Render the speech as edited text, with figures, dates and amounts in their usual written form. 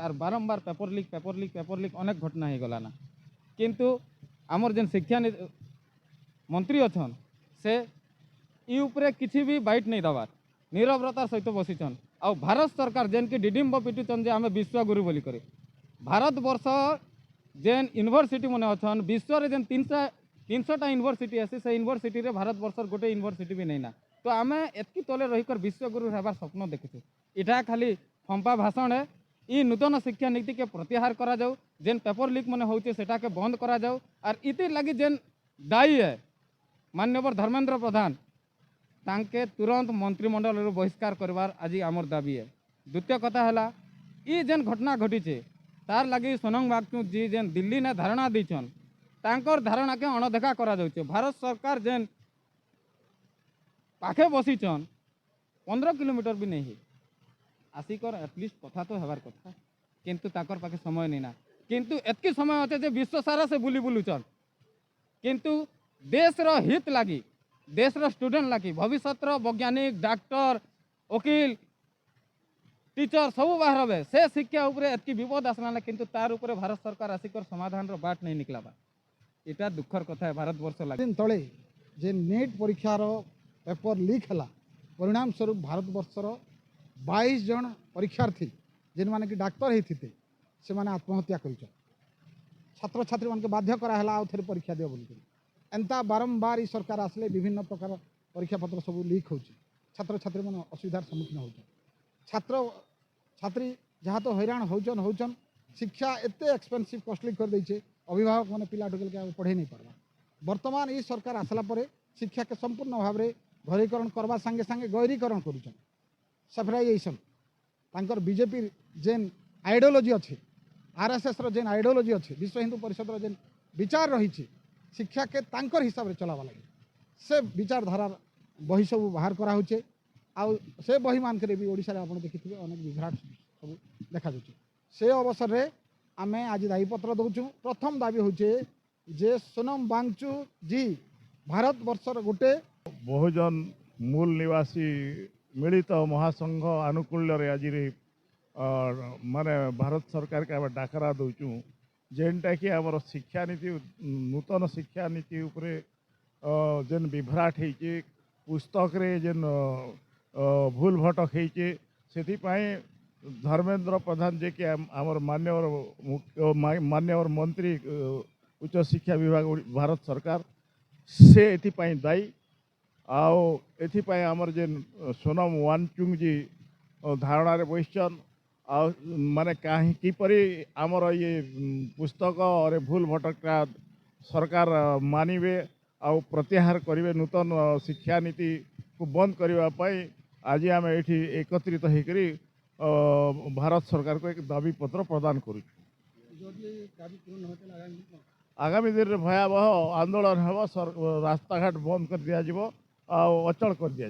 আর বারম্বার paper leak অনেক ঘটনা হয়ে গলা না কিন্তু আমার যেন শিক্ষা মন্ত্রী অছন সে ই উপরে কিছু বি বাইট नहीं দেবার নীরবতার সহিত বসিছন আর ভারত সরকার যেনকি ডিডিম্ব পিটুছন যে আমি বিশ্বগুরু বলি করে ভারতবর্ষ যেন ইউনিভার্সিটি মনে অছন বিশ্বর যেন 300টা ইউনিভার্সিটি আছে সেই ইউনিভার্সিটি ভারতবর্ষর গোটে ইউনিভার্সিটি বি নেই না তো আমি এতকি তলে রহিকর বিশ্বগুরু হবার স্বপ্ন দেখুছু এটা খালি ফম্পা ভাষণে ই নূতন শিক্ষা নীতি के प्रत्याहार करा जाऊ जेन पेपर लीक मन होते सेटा के बंद करा जाऊ और इतिर लगी जेन दायी है माननीय धर्मेंद्र प्रधान तांके तुरंत मंत्रिमंडल बहिष्कार करवार आज आमर दाबी है। द्वितीय कथा है ई जेन घटना घटी तार लगी सोनम वांगचुक जी जेन दिल्ली ने धारणा दीछन तांकर धारणा के अणदेखा करा जाउछे। भारत सरकार जेन पाखे बसीचन 15 किलोमीटर भी नहीं आसिकर एटलिस्ट कथा तो हबार कथा किंतु ताकर पाखे समय नहीं ना किंतु एतकी समय अच्छे जे विश्व सारा से बुली बुलुचन किंतु देश रो हित लगी देश रो स्टूडेंट लगी भविष्य रो वैज्ञानिक डॉक्टर वकील टीचर सब बाहर हे से शिक्षा उपरे एतकी विपद आसला ना किंतु तार उपरे भारत सरकार आसिकर समाधान रो बाट नहीं निकलाबा इटा दुखर कथा है। भारतवर्ष लगी दिन तले जे नेट परीक्षार पेपर लीक है परिणाम स्वरूप भारतवर्षर 22 जन परीक्षार्थी जेन माने कि डाक्तर होते से माने आत्महत्या कर छात्र छात्री मान के बाध्य कराला आउ थे परीक्षा दियो बोल एंता बारंबार ई सरकार आसले विभिन्न प्रकार परीक्षा पत्र सब लीक हो छात्र छात्री मान असुविधार सम्मुखीन हो छात्र छात्री जहाँ तो हैरान होचन शिक्षा एते एक्सपेंसिव कॉस्टली कर देछे अभिभावक मैंने पिला ढुकल के पढ़े नहीं पार्बा। वर्तमान ये सरकार आसला परे शिक्षा के संपूर्ण भाव में घरीकरण करवा संगे संगे गैरीकरण करुछन सेफराइजेशन तांकर बीजेपी जेन आइडियोलॉजी अच्छे आरएसएस रो जेन आइडियोलॉजी अच्छे विश्व हिंदू परिषद रो जेन विचार रही शिक्षा के तांकर हिसाब से चलावा लगे से विचारधारा बही सब बाहर करा होचे आउ से बही मान करे भी ओडिशा रे आपण देखिथिबे अनेक विभ्राट सब देखा जाउचे से अवसर रे आमे आज दाबीपत्र दउछु। प्रथम दाबी होचे जे सोनम वांगचुक जी भारतवर्षर गोटे बहुजन मूल निवासी मिलित महासंघ आनुकूल्य आज माने भारत सरकार के आम डाकरा दौचु जेनटा कि आमर शिक्षा नीति नूतन शिक्षा नीति उपरे जेन विभ्राट होइचे पुस्तक रे जेन भूल भटक होइचे से धर्मेंद्र प्रधान जे कि आमर मान्यवर मंत्री उच्च शिक्षा विभाग भारत सरकार से एथिपाई दायी आओ एथिपाई आमर जेन सोनम वांगचुक जी धारणा बहिचन आ माने कहीं किपरि आमर ये पुस्तक और भूल भटका सरकार मानिबे आ प्रत्याहार करिवे नूतन शिक्षा नीति को बंद करने आज आम ये एकत्रित होकर भारत सरकार को एक दाबी पत्र प्रदान करूँ। आगामी दिन में भयावह आंदोलन हम रास्ता घाट बंद कर दिया अचल कर दिया।